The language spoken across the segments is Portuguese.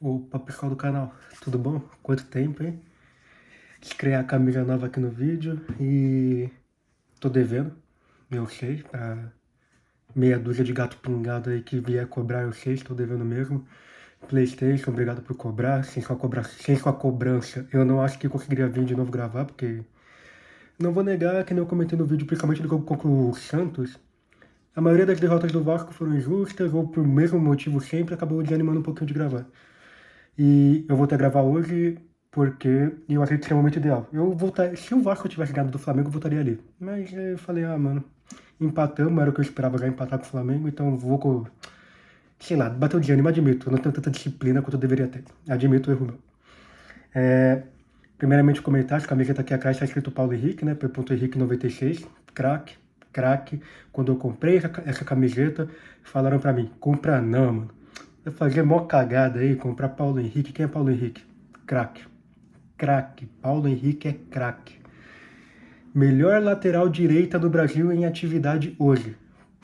Opa, pessoal do canal, tudo bom? Quanto tempo, hein? Quis criar a camisa nova aqui no vídeo e tô devendo, eu sei, pra meia dúzia de gato pingado aí que vier cobrar, eu sei, estou devendo mesmo. PlayStation, obrigado por cobrar, sem sua cobrança, eu não acho que conseguiria vir de novo gravar, porque não vou negar que nem eu comentei no vídeo, principalmente do jogo contra o Santos, a maioria das derrotas do Vasco foram injustas ou por mesmo motivo sempre acabou desanimando um pouquinho de gravar. E eu voltei a gravar hoje porque eu achei que seria o momento ideal. Se o Vasco tivesse ganhado do Flamengo, eu votaria ali. Mas eu falei, mano, empatamos, era o que eu esperava já empatar com o Flamengo, então vou com. Sei lá, bateu o desânimo, admito. Eu não tenho tanta disciplina quanto eu deveria ter. Admito o erro meu. É, primeiramente, comentar, a camiseta aqui atrás está escrito Paulo Henrique, né? Henrique96, craque, craque. Quando eu comprei essa camiseta, falaram pra mim, compra não, mano. Eu fazia mó cagada aí, comprar Paulo Henrique. Quem é Paulo Henrique? Craque. Craque. Paulo Henrique é craque. Melhor lateral direita do Brasil em atividade hoje.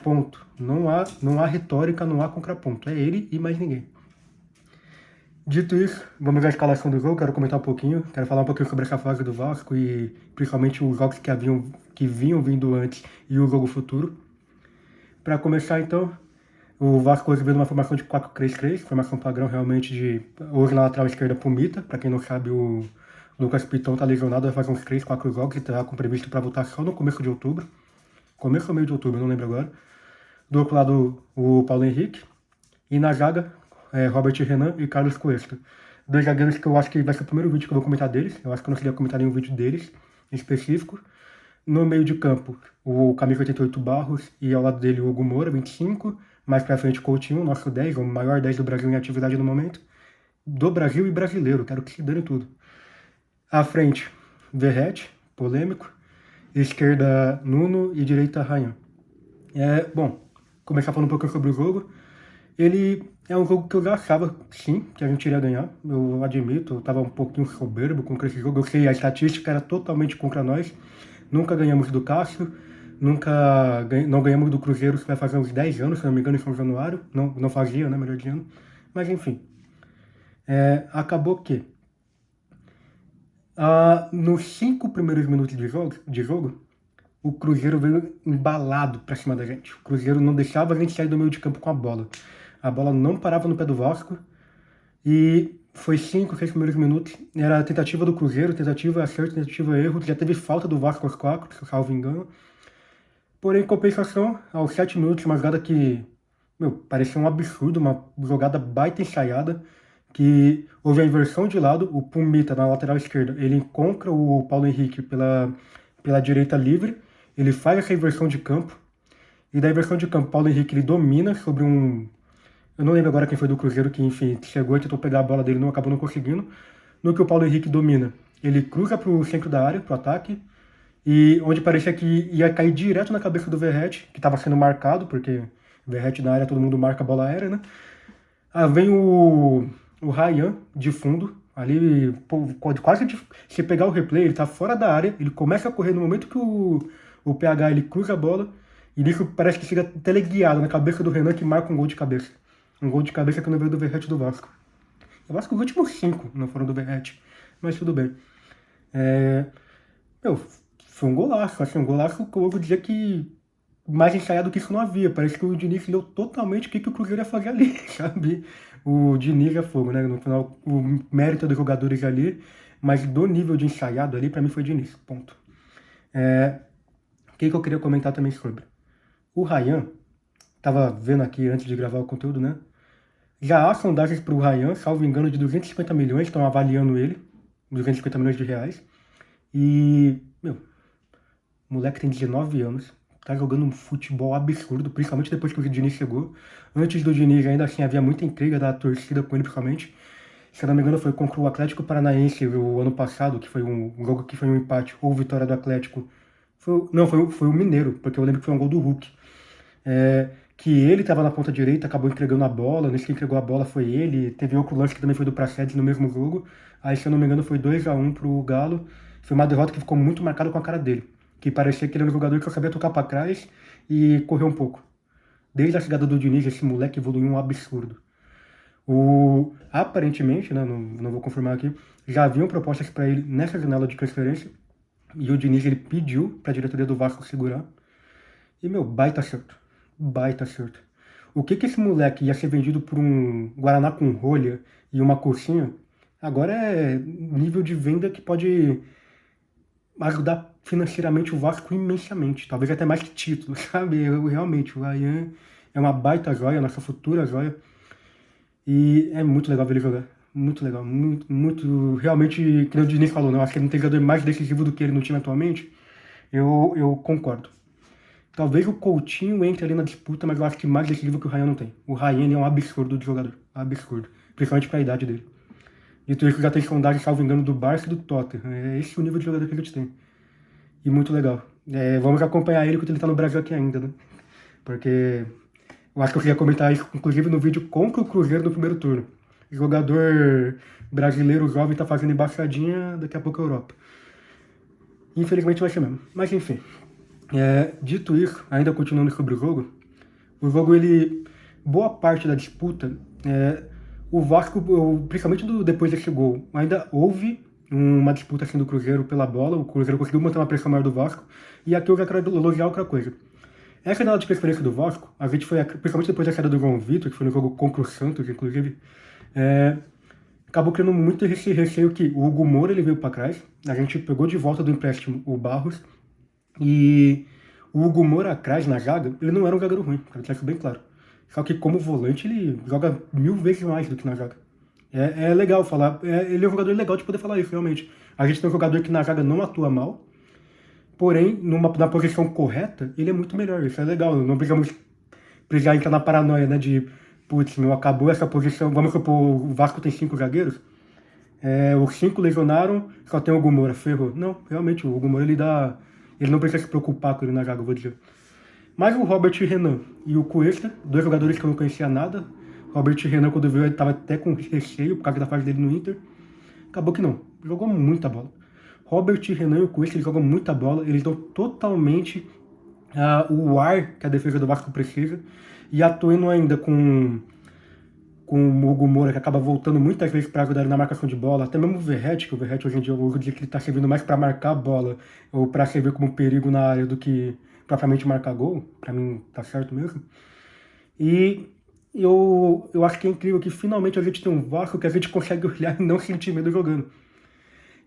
Ponto. Não há retórica, não há contraponto. É ele e mais ninguém. Dito isso, vamos à escalação do jogo. Quero comentar um pouquinho. Quero falar um pouquinho sobre essa fase do Vasco e principalmente os jogos que vinham vindo antes e o jogo futuro. Para começar, então, o Vasco hoje veio numa formação de 4-3-3, formação padrão realmente de... Hoje na lateral esquerda, Pumita. Para quem não sabe, o Lucas Piton tá lesionado, vai fazer uns 3, 4 jogos e tá com previsto para voltar só no começo de outubro. Começo ou meio de outubro, não lembro agora. Do outro lado, o Paulo Henrique. E na zaga, Robert Renan e Carlos Cuesta. Dois zagueiros que eu acho que vai ser o primeiro vídeo que eu vou comentar deles. Eu acho que eu não queria comentar nenhum vídeo deles em específico. No meio de campo, o Camisa 88 Barros e ao lado dele o Hugo Moura, 25. Mais pra frente, Coutinho, nosso 10, o maior 10 do Brasil em atividade no momento. Do Brasil e brasileiro, quero que se dane tudo. À frente, Verratti, polêmico. Esquerda, Nuno e direita, Ryan. Bom, começar falando um pouquinho sobre o jogo. Ele é um jogo que eu já achava, sim, que a gente iria ganhar. Eu admito, eu tava um pouquinho soberbo com esse jogo. Eu sei, a estatística era totalmente contra nós. Nunca ganhamos do Cássio, não ganhamos do Cruzeiro, que vai fazer uns 10 anos, se não me engano, em São Januário. Não fazia, né, melhor dizendo. Mas enfim, acabou que nos 5 primeiros minutos de jogo, o Cruzeiro veio embalado pra cima da gente. O Cruzeiro não deixava a gente sair do meio de campo com a bola. A bola não parava no pé do Vasco. E foi 5, 6 primeiros minutos. Era a tentativa do Cruzeiro, tentativa acerto, tentativa erro. Já teve falta do Vasco aos 4, salvo engano. Porém, em compensação, aos 7 minutos, uma jogada que, parecia um absurdo, uma jogada baita ensaiada, que houve a inversão de lado, o Pumita na lateral esquerda, ele encontra o Paulo Henrique pela direita livre, ele faz essa inversão de campo, e da inversão de campo, Paulo Henrique ele domina sobre um... Eu não lembro agora quem foi do Cruzeiro que, enfim, chegou e tentou pegar a bola dele, não acabou não conseguindo. No que o Paulo Henrique domina, ele cruza pro centro da área, pro ataque, e onde parecia que ia cair direto na cabeça do Verratti, que estava sendo marcado, porque Verratti na área todo mundo marca a bola aérea, né? Vem o Ryan de fundo, ali, se pegar o replay, ele tá fora da área, ele começa a correr no momento que o PH ele cruza a bola, e nisso parece que chega teleguiado na cabeça do Renan, que marca um gol de cabeça. Um gol de cabeça que não veio do Verratti do Vasco. Eu acho que os últimos 5 não foram do Verratti, mas tudo bem. Foi um golaço, assim, um golaço que eu vou dizer que mais ensaiado que isso não havia. Parece que o Diniz leu totalmente o que o Cruzeiro ia fazer ali, sabe? O Diniz é fogo, né? No final, o mérito dos jogadores ali, mas do nível de ensaiado ali, pra mim foi Diniz, ponto. O que eu queria comentar também sobre? O Ryan, tava vendo aqui antes de gravar o conteúdo, né? Já há sondagens pro Ryan, salvo engano, de 250 milhões, estão avaliando ele, 250 milhões de reais. E, o moleque tem 19 anos, tá jogando um futebol absurdo, principalmente depois que o Diniz chegou. Antes do Diniz, ainda assim, havia muita intriga da torcida com ele, principalmente. Se eu não me engano, foi contra o Atlético Paranaense o ano passado, que foi um jogo que foi um empate, ou vitória do Atlético. Foi o Mineiro, porque eu lembro que foi um gol do Hulk. Que ele estava na ponta direita, acabou entregando a bola, nesse que entregou a bola foi ele, teve outro lance que também foi do Praxedes no mesmo jogo. Aí, se eu não me engano, foi 2-1 pro Galo. Foi uma derrota que ficou muito marcada com a cara dele, que parecia que ele era um jogador que só sabia tocar pra trás e correr um pouco. Desde a chegada do Diniz, esse moleque evoluiu um absurdo. aparentemente, né, não vou confirmar aqui, já haviam propostas para ele nessa janela de transferência, e o Diniz ele pediu para a diretoria do Vasco segurar. E, meu, baita acerto. Baita acerto. O que esse moleque ia ser vendido por um Guaraná com rolha e uma coxinha, agora é nível de venda que pode ajudar financeiramente o Vasco imensamente. Talvez até mais que título, sabe? Realmente, o Ryan é uma baita joia, nossa futura joia. E é muito legal ver ele jogar. Muito legal. Muito, muito. Realmente, que o Diniz falou, né? Eu acho que ele não tem jogador mais decisivo do que ele no time atualmente. Eu concordo. Talvez o Coutinho entre ali na disputa, mas eu acho que mais decisivo que o Ryan não tem. O Ryan é um absurdo de jogador. Absurdo. Principalmente pra idade dele. Dito isso, já tem sondagem, salvo engano, do Barça e do Tottenham. É esse o nível de jogador que a gente tem. E muito legal. Vamos acompanhar ele enquanto ele tá no Brasil aqui ainda, né? Porque eu acho que eu queria comentar isso, inclusive, no vídeo contra o Cruzeiro no primeiro turno. Jogador brasileiro jovem tá fazendo embaixadinha, daqui a pouco a Europa. Infelizmente vai ser mesmo. Mas enfim. Dito isso, ainda continuando sobre o jogo, ele, boa parte da disputa, o Vasco, principalmente depois desse gol, ainda houve uma disputa assim do Cruzeiro pela bola, o Cruzeiro conseguiu manter uma pressão maior do Vasco, e aqui eu já quero elogiar outra coisa. Essa janela de preferência do Vasco, a gente foi, principalmente depois da queda do João Vitor, que foi no jogo contra o Santos, inclusive, acabou criando muito esse receio que o Hugo Moura ele veio para trás, a gente pegou de volta do empréstimo o Barros, e o Hugo Moura atrás na zaga, ele não era um zagueiro ruim, para deixar isso bem claro. Só que como volante ele joga 1000 vezes mais do que na zaga. É legal falar, ele é um jogador legal de poder falar isso, realmente. A gente tem um jogador que na zaga não atua mal, porém, na posição correta, ele é muito melhor, isso é legal. Não precisar entrar na paranoia, né, de, putz, meu, acabou essa posição, vamos supor, o Vasco tem 5 zagueiros, os 5 lesionaram, só tem o Hugo Moura, ferrou. Não, realmente, o Hugo Moura, ele não precisa se preocupar com ele na zaga, eu vou dizer. Mas o Robert Renan e o Cuesta, 2 jogadores que eu não conhecia nada. Robert Renan, quando viu, ele estava até com receio por causa da fase dele no Inter. Acabou que não, jogou muita bola. Robert Renan e o Cuesta, eles jogam muita bola, eles dão totalmente o ar que a defesa do Vasco precisa. E atuando ainda com o Hugo Moura, que acaba voltando muitas vezes para ajudar na marcação de bola, até mesmo o Verratti, que o Verratti hoje em dia eu vou dizer que ele está servindo mais para marcar a bola, ou para servir como perigo na área do que propriamente marcar gol, para mim tá certo mesmo. E eu acho que é incrível que finalmente a gente tem um Vasco que a gente consegue olhar e não sentir medo jogando.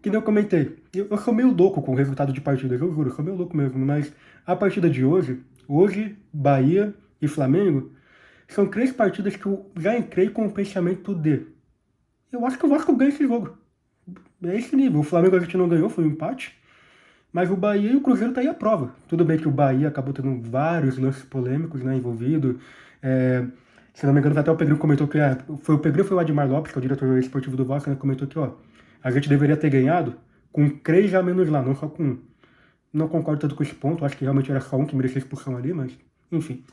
Que nem eu comentei, eu sou meio louco com o resultado de partida, eu juro, eu sou meio louco mesmo, mas a partida de hoje, Bahia e Flamengo, são 3 partidas que eu já entrei com o pensamento de eu acho que o Vasco ganha esse jogo. É esse nível. O Flamengo a gente não ganhou, foi um empate. Mas o Bahia e o Cruzeiro tá aí à prova. Tudo bem que o Bahia acabou tendo vários lances polêmicos, né, envolvidos. Se não me engano, até o Pedrinho comentou que foi o Pedrinho, foi o Admar Lopes, que é o diretor esportivo do Vasco, né, comentou que a gente deveria ter ganhado com 3 a menos lá, não só com 1. Não concordo tanto com esse ponto, acho que realmente era só um que merecia expulsão ali, mas enfim.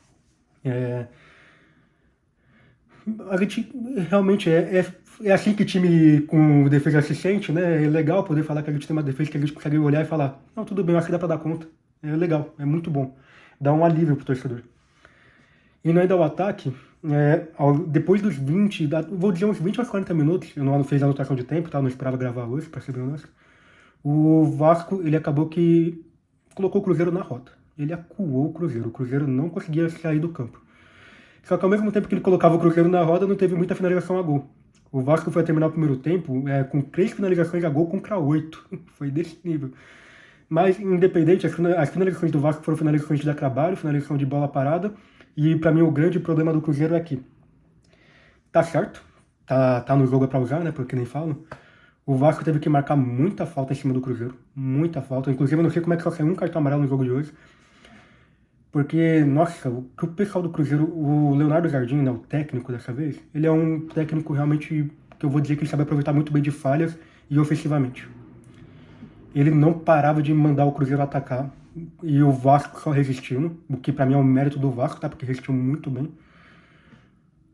A gente realmente é assim que time com defesa se sente, né? É legal poder falar que a gente tem uma defesa que a gente consegue olhar e falar, não, tudo bem, eu acho que dá pra dar conta. É legal, é muito bom. Dá um alívio pro torcedor. Indo ainda ao ataque, depois dos 20, vou dizer uns 20 aos 40 minutos, eu não fiz a anotação de tempo, tá? Eu não esperava gravar hoje, pra ser bem honesto. O Vasco, ele acabou que colocou o Cruzeiro na rota. Ele acuou o Cruzeiro não conseguia sair do campo. Só que ao mesmo tempo que ele colocava o Cruzeiro na roda, não teve muita finalização a gol. O Vasco foi terminar o primeiro tempo com 3 finalizações a gol contra 8. Foi desse nível. Mas, independente, as finalizações do Vasco foram finalizações de trabalho, finalização de bola parada. E pra mim o grande problema do Cruzeiro é que tá certo, tá no jogo pra usar, né, porque nem falam. O Vasco teve que marcar muita falta em cima do Cruzeiro. Muita falta. Inclusive eu não sei como é que só saiu um cartão amarelo no jogo de hoje. Porque, nossa, o pessoal do Cruzeiro, o Leonardo Jardim, né, o técnico dessa vez, ele é um técnico realmente que eu vou dizer que ele sabe aproveitar muito bem de falhas e ofensivamente. Ele não parava de mandar o Cruzeiro atacar e o Vasco só resistindo, o que pra mim é um mérito do Vasco, tá? Porque resistiu muito bem.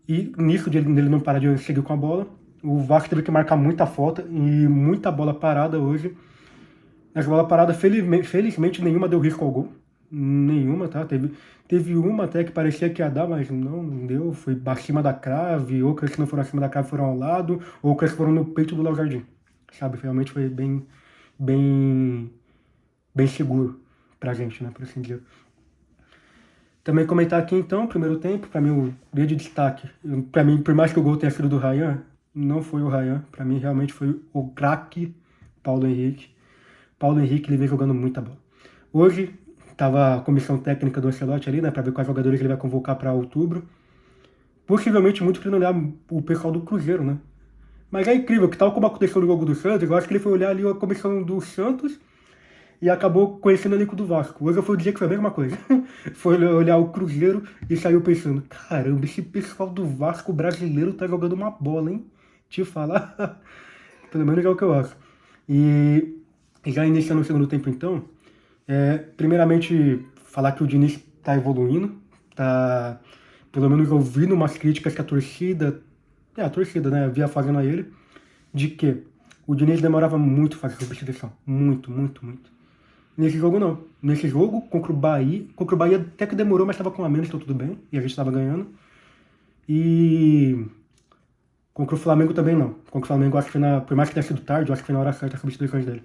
E nisso de ele não parar de seguir com a bola, o Vasco teve que marcar muita falta e muita bola parada hoje. As bolas paradas, felizmente, nenhuma deu risco ao gol. nenhuma, tá? Teve uma até que parecia que ia dar, mas não deu. Foi acima da crave, ou que não foram acima da crave foram ao lado, ou que foram no peito do Léo Jardim. Sabe? Realmente foi bem, bem seguro pra gente, né? Por assim dizer. Também comentar aqui então, primeiro tempo, pra mim o grande destaque. Pra mim, por mais que o gol tenha sido do Ryan, não foi o Ryan. Pra mim, realmente foi o craque Paulo Henrique. Paulo Henrique, ele vem jogando muita bola. Hoje, tava a comissão técnica do Ancelotti ali, né, pra ver quais jogadores ele vai convocar pra outubro. Possivelmente muito querendo olhar o pessoal do Cruzeiro, né? Mas é incrível que, tal como aconteceu no jogo do Santos, eu acho que ele foi olhar ali a comissão do Santos e acabou conhecendo o elenco do Vasco. Hoje eu fui dizer que foi a mesma coisa. Foi olhar o Cruzeiro e saiu pensando, caramba, esse pessoal do Vasco brasileiro tá jogando uma bola, hein? Te falar, pelo menos é o que eu acho. E já iniciando o segundo tempo então, primeiramente falar que o Diniz tá evoluindo, tá pelo menos ouvindo umas críticas que a torcida, né, via fazendo a ele, de que o Diniz demorava muito a fazer substituição. Muito, muito, muito. Nesse jogo não. Nesse jogo, contra o Bahia até que demorou, mas estava com a menos, então tudo bem. E a gente estava ganhando. E contra o Flamengo também não. Contra o Flamengo, acho que por mais que tenha sido tarde, eu acho que foi na hora certa as substituições dele.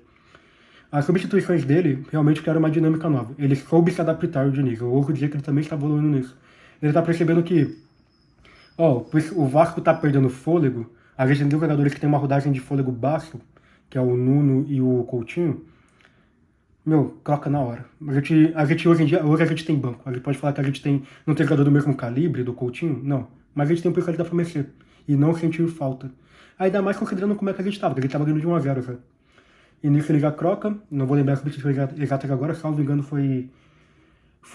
As substituições dele realmente criaram uma dinâmica nova. Ele soube se adaptar ao Diniz. Eu ouso dizer que ele também está evoluindo nisso. Ele está percebendo que, o Vasco está perdendo fôlego. A gente tem jogadores que tem uma rodagem de fôlego baixo, que é o Nuno e o Coutinho. Troca na hora. A gente hoje em dia, hoje a gente tem banco. A gente pode falar que a gente não tem jogador do mesmo calibre do Coutinho? Não. Mas a gente tem um pessoal que dá pra mexer. E não sentir falta. Ainda mais considerando como é que a gente tava, porque a gente tava ganhando de 1-0, sabe? E nisso ele já troca, não vou lembrar as substituições exatas agora, salvo engano foi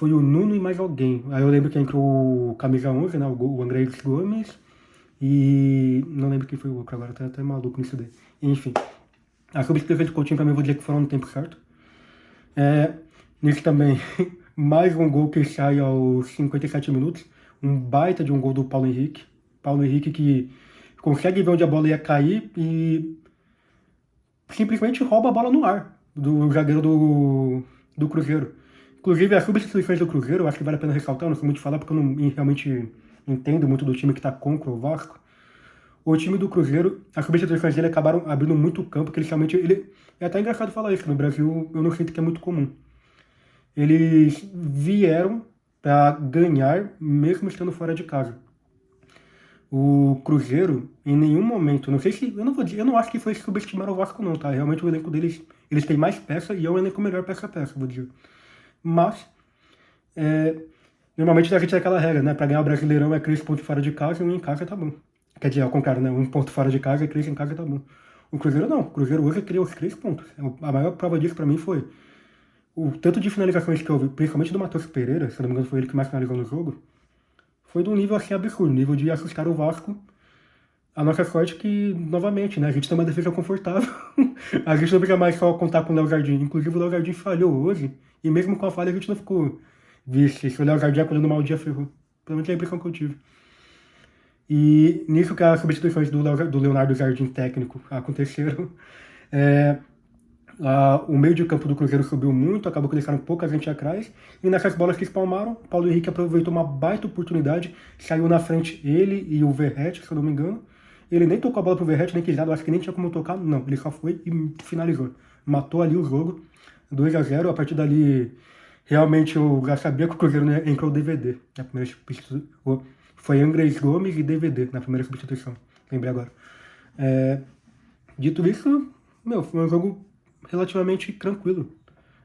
o Nuno e mais alguém. Aí eu lembro que entrou o camisa 11, né, o André Gomes, e não lembro quem foi o outro agora, tô até maluco nisso daí. Enfim, as substituições de Coutinho pra mim eu vou dizer que foram no tempo certo. Nisso também, mais um gol que sai aos 57 minutos, um baita de um gol do Paulo Henrique. Paulo Henrique que consegue ver onde a bola ia cair e simplesmente rouba a bola no ar do zagueiro do Cruzeiro. Inclusive, as substituições do Cruzeiro, eu acho que vale a pena ressaltar, eu não sei muito falar porque eu não realmente entendo muito do time que tá contra o Vasco. O time do Cruzeiro, as substituições dele acabaram abrindo muito campo, porque é até engraçado falar isso, que no Brasil eu não sinto que é muito comum. Eles vieram para ganhar, mesmo estando fora de casa. O Cruzeiro, em nenhum momento, não sei se, eu não acho que foi subestimar o Vasco não, tá? Realmente o elenco deles, eles têm mais peça e é um elenco melhor peça a peça, vou dizer. Mas, normalmente a gente tem aquela regra, né? Pra ganhar o Brasileirão é 3 pontos fora de casa e um em casa tá bom. Quer dizer, ao contrário, né? 1 ponto fora de casa e 3 em casa tá bom. O Cruzeiro não. O Cruzeiro hoje criou os 3 pontos. A maior prova disso pra mim foi o tanto de finalizações que houve, principalmente do Matheus Pereira, se não me engano foi ele que mais finalizou no jogo, foi de um nível assim absurdo, nível de assustar o Vasco. A nossa sorte é que, novamente, né, a gente tem uma defesa confortável. A gente não precisa mais só contar com o Léo Jardim. Inclusive o Léo Jardim falhou hoje, e mesmo com a falha a gente não ficou vixe, se o Léo Jardim acordando mal dia ferrou. Pelo menos é a impressão que eu tive. E nisso que as substituições do Leonardo Jardim técnico aconteceram, o meio de campo do Cruzeiro subiu muito, acabou que deixaram pouca gente atrás, e nessas bolas que espalmaram, Paulo Henrique aproveitou uma baita oportunidade, saiu na frente ele e o Verratti, se eu não me engano. Ele nem tocou a bola pro Verratti, nem quis nada, acho que nem tinha como tocar, não, ele só foi e finalizou. Matou ali o jogo, 2-0, a partir dali, realmente eu já sabia que o Cruzeiro entrou o DVD, na primeira substituição. Foi Andrés Gomes e DVD na primeira substituição, lembrei agora. Dito isso, foi um jogo relativamente tranquilo.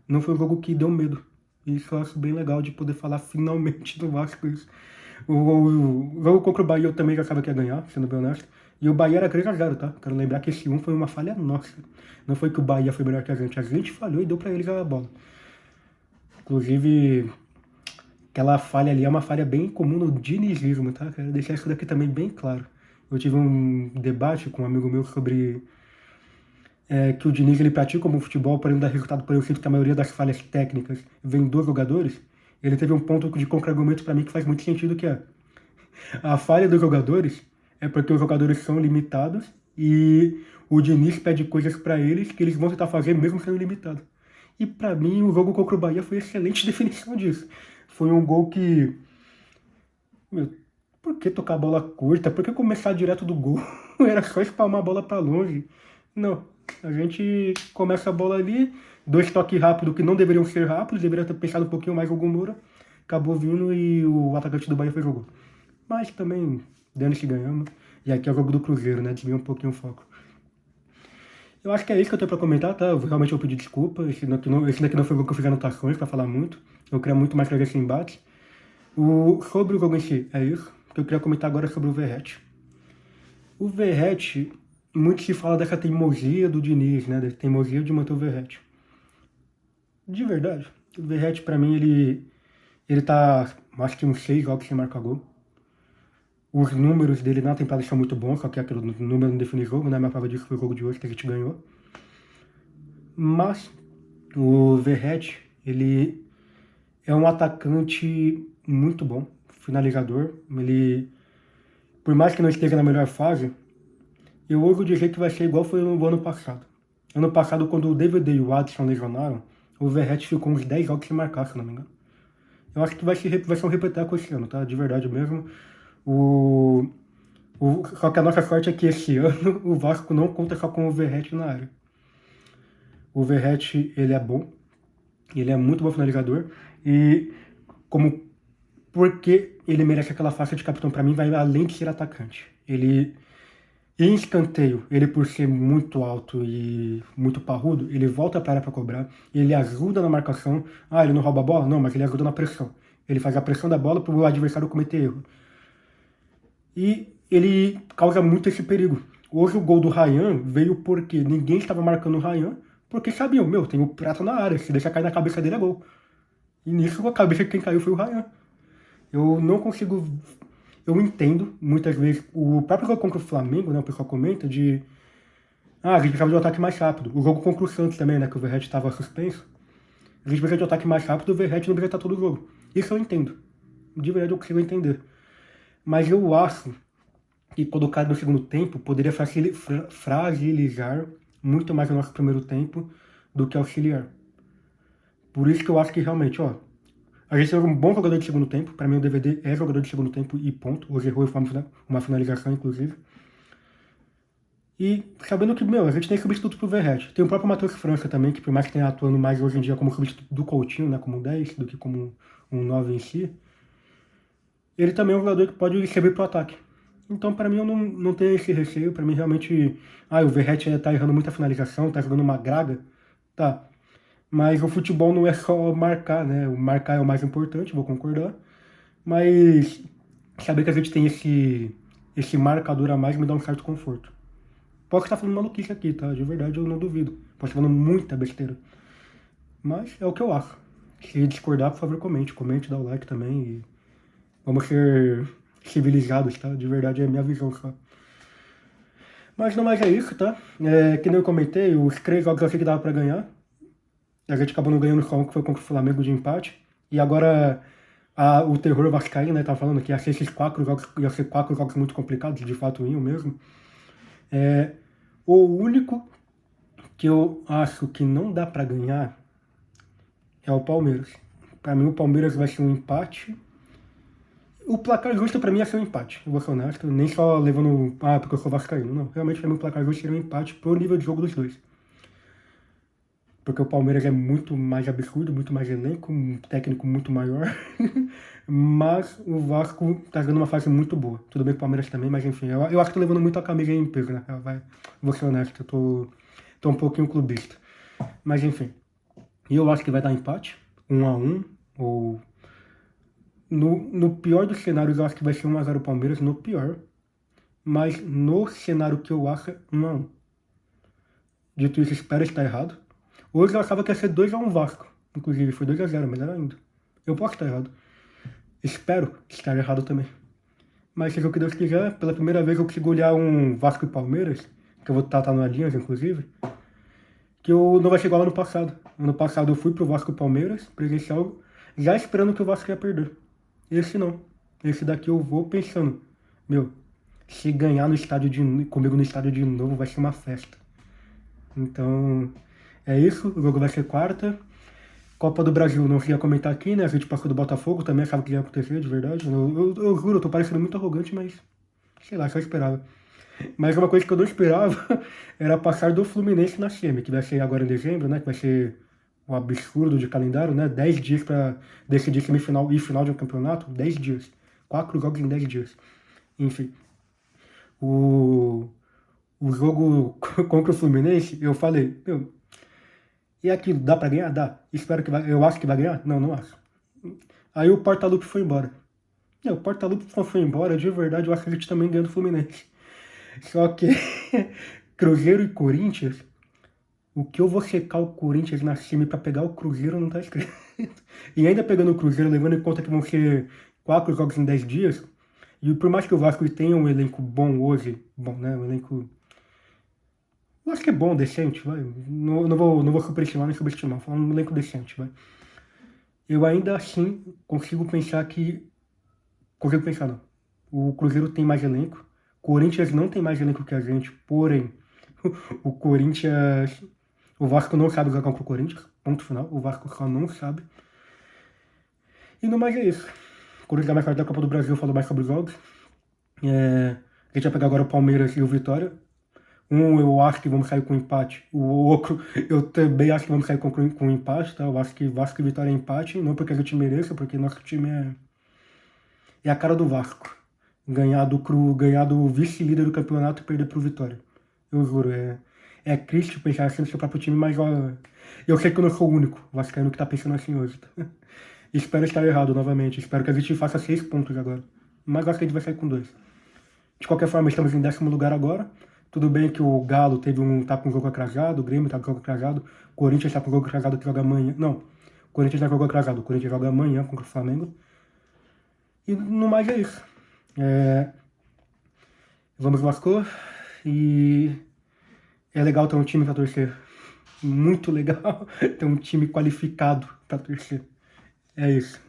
Não foi um jogo que deu medo. Isso eu acho bem legal de poder falar finalmente do Vasco isso. O jogo contra o Bahia eu também já sabia que ia ganhar, sendo bem honesto. E o Bahia era 3-0, tá? Quero lembrar que esse 1 foi uma falha nossa. Não foi que o Bahia foi melhor que a gente. A gente falhou e deu pra eles a bola. Inclusive, aquela falha ali é uma falha bem comum no dinizismo, tá? Quero deixar isso daqui também bem claro. Eu tive um debate com um amigo meu sobre que o Diniz ele pratica como futebol, porém não dá resultado, porém eu sinto que a maioria das falhas técnicas vem dos jogadores. Ele teve um ponto de contra-argumento para mim que faz muito sentido, que é a falha dos jogadores é porque os jogadores são limitados e o Diniz pede coisas para eles que eles vão tentar fazer mesmo sendo limitados. E pra mim, o jogo contra o Bahia foi excelente definição disso. Foi um gol que... Meu, por que tocar a bola curta? Por que começar direto do gol? Era só espalmar a bola pra longe. Não, a gente começa a bola ali, 2 toques rápidos que não deveriam ser rápidos, deveria ter pensado um pouquinho mais no Hugo Moura. Acabou vindo e o atacante do Bahia fez o gol. Mas também, dane-se, ganhamos. E aqui é o jogo do Cruzeiro, né? Desvia um pouquinho o foco. Eu acho que é isso que eu tenho pra comentar, tá? Eu realmente vou pedir desculpa. Esse daqui não foi o jogo que eu fiz anotações pra falar muito. Eu queria muito mais trazer esse embate. Sobre o jogo em si, é isso. O que eu queria comentar agora é sobre o Verratti. O Verratti, muito se fala dessa teimosia do Diniz, né? Da teimosia de manter o Verratti. De verdade, o Verratti pra mim, ele tá, acho que uns 6 jogos sem marcar gol. Os números dele na temporada são muito bons, só que aquele número não define jogo, né? Minha prova disso foi o jogo de hoje que a gente ganhou. Mas o Verratti, ele é um atacante muito bom, finalizador. Ele, por mais que não esteja na melhor fase, eu ouso dizer que vai ser igual foi no ano passado. Ano passado, quando o DVD e o Adson lesionaram, o Verratti ficou uns 10 jogos sem marcar, se não me engano. Eu acho que vai ser um repeteco esse ano, tá? De verdade mesmo. Só que a nossa sorte é que esse ano o Vasco não conta só com o Verratti na área. O Verratti, ele é bom, ele é muito bom finalizador, e como porque ele merece aquela faixa de capitão pra mim, vai além de ser atacante. Ele, em escanteio, ele por ser muito alto e muito parrudo, ele volta pra área pra cobrar, ele ajuda na marcação. Ah, ele não rouba a bola? Não, mas ele ajuda na pressão. Ele faz a pressão da bola pro adversário cometer erro. E ele causa muito esse perigo. Hoje o gol do Ryan veio porque ninguém estava marcando o Ryan, porque sabiam, meu, tem o Prata na área, se deixar cair na cabeça dele é gol. E nisso a cabeça de quem caiu foi o Ryan. Eu não consigo. Eu entendo, muitas vezes, o próprio jogo contra o Flamengo, né, o pessoal comenta de. Ah, a gente precisava de um ataque mais rápido. O jogo contra o Santos também, né, que o Verratti estava suspenso. A gente precisa de um ataque mais rápido, o Verratti não precisa estar todo o jogo. Isso eu entendo. De verdade eu consigo entender. Mas eu acho que colocar no segundo tempo poderia fragilizar muito mais o nosso primeiro tempo do que auxiliar. Por isso que eu acho que realmente, ó, a gente é um bom jogador de segundo tempo. Para mim o DVD é jogador de segundo tempo e ponto. Hoje errou uma finalização, inclusive. E sabendo que, meu, a gente tem substituto pro Verratti. Tem o próprio Matheus França também, que por mais que tenha atuando mais hoje em dia como substituto do Coutinho, né, como 10, do que como um 9 em si, ele também é um jogador que pode servir pro ataque. Então, para mim, eu não tenho esse receio. Para mim, realmente, o Verratti tá errando muita finalização, tá jogando uma draga, tá. Mas o futebol não é só marcar, né? O marcar é o mais importante, vou concordar. Mas saber que a gente tem esse marcador a mais me dá um certo conforto. Posso estar falando maluquice aqui, tá? De verdade, eu não duvido. Posso estar falando muita besteira. Mas é o que eu acho. Se discordar, por favor, comente. Comente, dá o like também. E vamos ser civilizados, tá? De verdade, é a minha visão só. Mas não mais é isso, tá? Que nem eu comentei, os 3 jogos eu achei que dava pra ganhar. A gente acabou não ganhando só um, que foi contra o Flamengo de empate. E agora o terror vascaíno, né? Tá falando que ia ser esses 4 jogos, ia ser 4 jogos muito complicados, de fato iam mesmo. O único que eu acho que não dá pra ganhar é o Palmeiras. Pra mim o Palmeiras vai ser um empate. O placar justo pra mim é ser um empate, eu vou ser honesto, nem só levando, porque eu sou vascaíno, não. Realmente pra mim o placar justo seria um empate pro nível de jogo dos dois. Porque o Palmeiras é muito mais absurdo, muito mais elenco, um técnico muito maior. Mas o Vasco tá jogando uma fase muito boa. Tudo bem que o Palmeiras também, mas enfim, eu acho que tô levando muito a camisa em peso, né? Vou ser honesto, eu tô um pouquinho clubista. Mas enfim, eu acho que vai dar empate, 1-1, ou... No pior dos cenários, eu acho que vai ser 1-0 Palmeiras, no pior. Mas no cenário que eu acho, 1-1. Dito isso, espero estar errado. Hoje eu achava que ia ser 2-1 Vasco. Inclusive, foi 2-0, melhor ainda. Eu posso estar errado. Espero estar errado também. Mas seja o que Deus quiser, pela primeira vez eu consigo olhar um Vasco e Palmeiras, que eu vou estar no Allianz, inclusive, que não vai ser igual ano passado. Ano passado eu fui pro Vasco e Palmeiras, presencial, já esperando que o Vasco ia perder. Esse não. Esse daqui eu vou pensando, meu, se ganhar comigo no estádio de novo vai ser uma festa. Então, É isso, o jogo vai ser quarta. Copa do Brasil, não queria comentar aqui, né? A gente passou do Botafogo, também achava que ia acontecer, de verdade. Eu juro, eu tô parecendo muito arrogante, mas sei lá, só esperava. Mas uma coisa que eu não esperava era passar do Fluminense na semi, que vai ser agora em dezembro, né? Que vai ser um absurdo de calendário, né? 10 dias pra decidir semifinal e final de um campeonato. 10 dias. 4 jogos em 10 dias. Enfim. O, o jogo contra o Fluminense, eu falei, meu, e aquilo, dá pra ganhar? Dá. Espero que vai. Eu acho que vai ganhar? Não, não acho. Aí o Portaluppi foi embora. O Portaluppi foi embora, de verdade, eu acho que a gente também ganhou do Fluminense. Só que Cruzeiro e Corinthians, o que eu vou secar o Corinthians na cima pra pegar o Cruzeiro não tá escrito. E ainda pegando o Cruzeiro, levando em conta que vão ser 4 jogos em 10 dias, e por mais que o Vasco tenha um elenco bom hoje, bom, né, um elenco, eu acho que é bom, decente, vai, não vou superestimar nem subestimar, falar um elenco decente, vai. Eu ainda assim consigo pensar não. O Cruzeiro tem mais elenco, o Corinthians não tem mais elenco que a gente, porém, o Corinthians, o Vasco não sabe jogar contra o Corinthians, ponto final, o Vasco só não sabe. E no mais é isso. Quando chegar mais perto da Copa do Brasil, eu falo mais sobre os jogos. A gente vai pegar agora o Palmeiras e o Vitória. Um eu acho que vamos sair com empate. O outro eu também acho que vamos sair com empate, tá? Eu acho que Vasco e Vitória é empate. Não porque a gente mereça, porque nosso time é a cara do Vasco. Ganhar do vice-líder do campeonato e perder pro Vitória. Eu juro, é triste pensar assim no seu próprio time, mas ó, eu sei que eu não sou o único vascaíno que tá pensando assim hoje, tá? Espero estar errado novamente. Espero que a gente faça 6 pontos agora. Mas acho que a gente vai sair com 2. De qualquer forma, estamos em 10º lugar agora. Tudo bem que o Galo tá com um jogo atrasado, o Grêmio tá com um jogo atrasado, o Corinthians tá com um jogo atrasado que joga amanhã. Não, o Corinthians tá com um jogo atrasado, o Corinthians joga amanhã contra o Flamengo. E no mais é isso. Vamos Vasco. E é legal ter um time pra torcer. Muito legal ter um time qualificado pra torcer. É isso.